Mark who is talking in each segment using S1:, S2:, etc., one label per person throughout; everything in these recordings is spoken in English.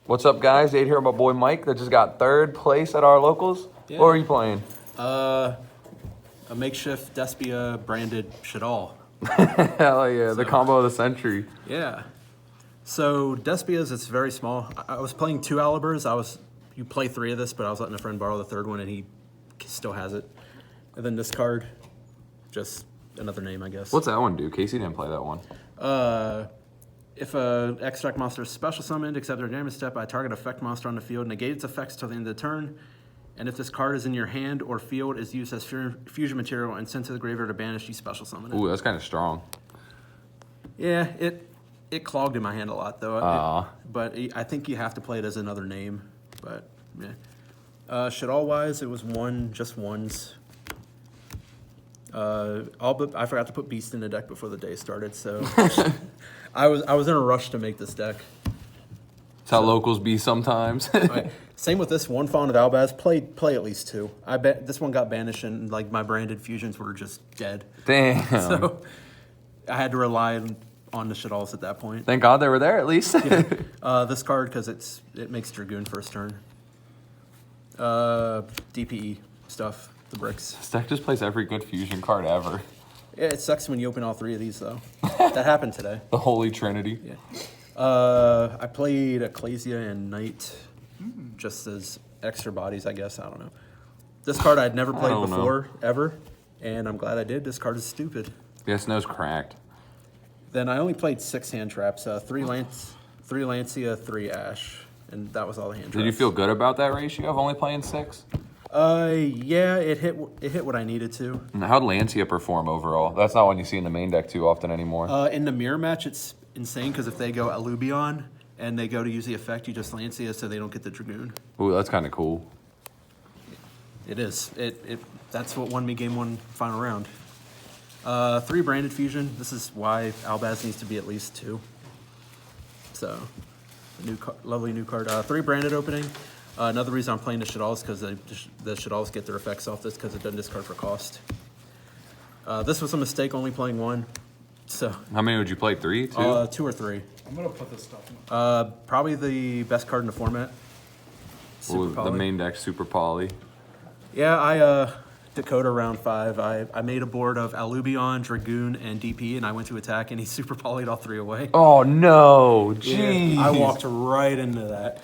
S1: What's up, guys? Jade here, my boy Mike that just got third place at our locals.
S2: Yeah.
S1: What are you playing?
S2: A makeshift Despia branded Shaddoll.
S1: Hell yeah, the combo of the century.
S2: Yeah. So Despia's, it's very small. I was playing 2 Alibers. You play 3 of this, but I was letting a friend borrow the 3rd one, and he still has it. And then this card, just another name, I guess.
S1: What's that one do? Casey didn't play that one.
S2: If a extract monster is special summoned, except their damage step, I target effect monster on the field, negate its effects till the end of the turn. And if this card is in your hand or field, is used as fusion material and sent to the graveyard to banish, you special summon it.
S1: Ooh, that's kind of strong.
S2: Yeah, it clogged in my hand a lot though. But I think you have to play it as another name. But yeah, Shaddoll wise, it was just ones. I forgot to put Beast in the deck before the day started, so I was in a rush to make this deck.
S1: That's how locals be sometimes.
S2: Right. Same with this one, Fawn of Albaz. Play at least 2. I bet this one got banished and like my branded fusions were just dead.
S1: Damn.
S2: So I had to rely on the Shaddolls at that point.
S1: Thank God they were there at least.
S2: Yeah. This card because it makes Dragoon first turn. DPE stuff, the bricks.
S1: This deck just plays every good fusion card ever.
S2: Yeah, it sucks when you open all 3 of these though. That happened today.
S1: The Holy Trinity.
S2: Yeah. I played Ecclesia and Knight just as extra bodies, I guess. I don't know. This card I'd never played before, ever, and I'm glad I did. This card is stupid.
S1: Yeah, Snow's cracked.
S2: Then I only played 6 hand traps, 3 Lancia, 3 Ash, and that was all the hand traps.
S1: Did you feel good about that ratio of only playing 6?
S2: Yeah, it hit what I needed to.
S1: And how'd Lancia perform overall? That's not one you see in the main deck too often anymore.
S2: In the mirror match, it's insane because if they go Alubion and they go to use the effect, you just Lancia so they don't get the Dragoon.
S1: Ooh, that's kind of cool.
S2: It is. That's what won me game 1 final round. 3 branded fusion. This is why Albaz needs to be at least 2. So, lovely new card. 3 branded opening. Another reason I'm playing the Shaddolls is because the Shaddolls get their effects off this because it doesn't discard for cost. This was a mistake, only playing 1. So.
S1: How many would you play? 3, 2?
S2: 2 or 3.
S3: I'm gonna put this stuff in.
S2: Probably the best card in the format.
S1: Ooh, the main deck, Super Poly.
S2: Yeah, I Dakota round 5. I made a board of Alubion, Dragoon, and DP, and I went to attack, and he super polyed all 3 away.
S1: Oh no, jeez!
S2: Yeah, I walked right into that.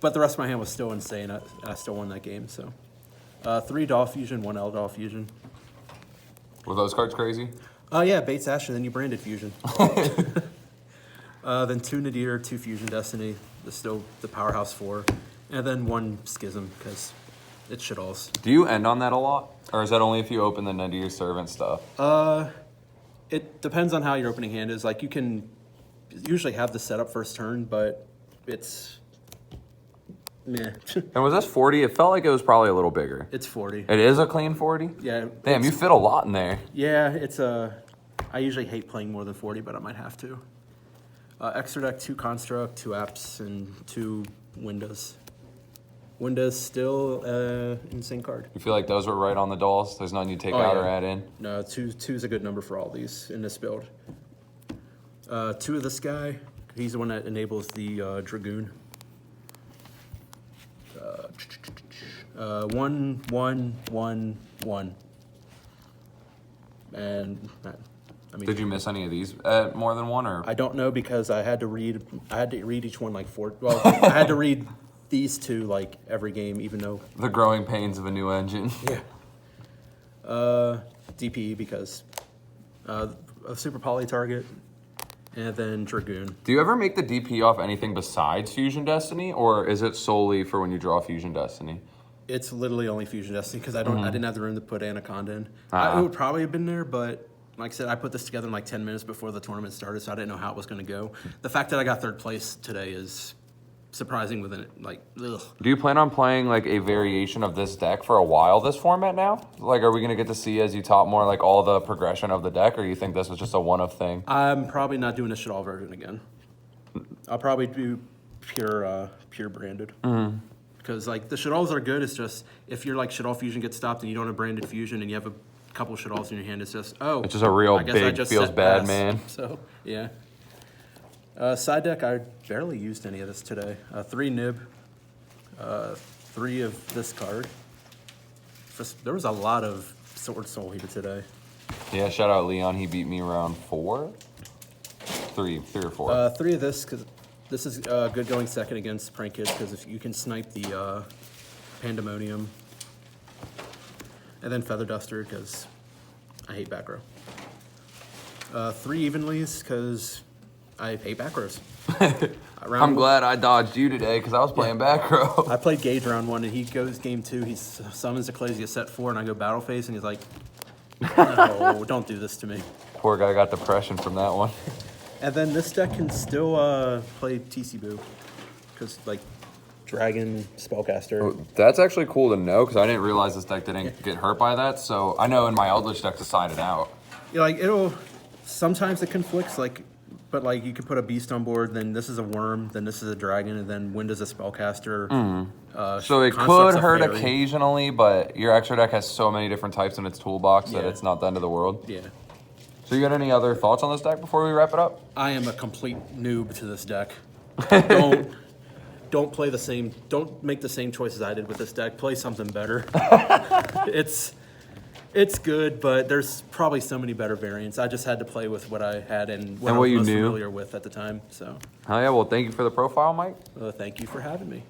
S2: But the rest of my hand was still insane. I still won that game. So, 3 Doll Fusion, 1 Eldol Fusion.
S1: Were those cards crazy?
S2: Yeah, Bates Ash, and then you branded Fusion. Then 2 Nadir, 2 Fusion Destiny. Still the Powerhouse 4, and then 1 Schism because it's Shaddolls.
S1: Do you end on that a lot, or is that only if you open the Nadir Servant stuff?
S2: It depends on how your opening hand is. Like you can usually have the setup first turn, but it's meh.
S1: And was this 40? It felt like it was probably a little bigger.
S2: It's 40.
S1: It is a clean 40?
S2: Yeah.
S1: Damn, you fit a lot in there.
S2: Yeah, it's a. I usually hate playing more than 40, but I might have to. Extra deck, 2 Construct, 2 Apps, and 2 Windows. Windows still insane card.
S1: You feel like those were right on the dolls? There's nothing you take out or add in?
S2: No, 2 is a good number for all these in this build. 2 of this guy. He's the one that enables the Dragoon. 1, 1, 1, 1. And I mean,
S1: Did you miss any of these at more than 1, or?
S2: I don't know because I had to read each one like 4. Well, I had to read these 2 like every game, even though
S1: The growing pains of a new engine.
S2: yeah. DPE because a super poly target, and then Dragoon.
S1: Do you ever make the DP off anything besides Fusion Destiny, or is it solely for when you draw Fusion Destiny?
S2: It's literally only Fusion Destiny because I didn't have the room to put Anaconda in. It would probably have been there, but like I said, I put this together in like 10 minutes before the tournament started, so I didn't know how it was going to go. The fact that I got 3rd place today is surprising within it. Like, ugh.
S1: Do you plan on playing like a variation of this deck for a while this format now? Like, are we going to get to see as you top more like all the progression of the deck, or you think this was just a one-off thing?
S2: I'm probably not doing the Shaddoll version again. I'll probably do pure branded. Because like the Shaddolls are good. It's just if you're like Shaddoll Fusion gets stopped and you don't have branded Fusion and you have a couple Shaddolls in your hand, it's just
S1: it's just a real
S2: I guess I
S1: big
S2: just
S1: feels
S2: set
S1: bad
S2: pass.
S1: man.
S2: So yeah. Side deck, I barely used any of this today. 3 nib, 3 of this card. There was a lot of Sword Soul here today.
S1: Yeah, shout out Leon. He beat me around 4. 3 or 4.
S2: 3 of this, because this is good going second against Prank Kids, because if you can snipe the Pandemonium. And then Feather Duster, because I hate back row. 3 Evenlies, because I hate back rows.
S1: I'm glad I dodged you today because I was playing back row.
S2: I played Gage round 1, and he goes game 2. He summons Ecclesia set 4, and I go battle phase, and he's like, no, don't do this to me.
S1: Poor guy got depression from that one.
S2: And then this deck can still play TC Boo, because like Dragon, Spellcaster.
S1: That's actually cool to know because I didn't realize this deck didn't get hurt by that. So I know in my Eldritch deck to side it out.
S2: Yeah, like it'll sometimes it conflicts, like, but like you could put a beast on board, then this is a worm, then this is a dragon, and then when does a spellcaster?
S1: So it
S2: Construct's
S1: could
S2: a
S1: hurt
S2: fairy.
S1: occasionally, but your extra deck has so many different types in its toolbox that
S2: Yeah.
S1: it's not the end of the world.
S2: Yeah,
S1: So you got any other thoughts on this deck before we wrap it up?
S2: I am a complete noob to this deck. Don't play the same. Don't make the same choices I did with this deck. Play something better. It's good, but there's probably so many better variants. I just had to play with what I had and what I
S1: what
S2: was
S1: you
S2: most
S1: knew.
S2: familiar with at the time. So,
S1: Oh yeah, well thank you for the profile, Mike.
S2: thank you for having me.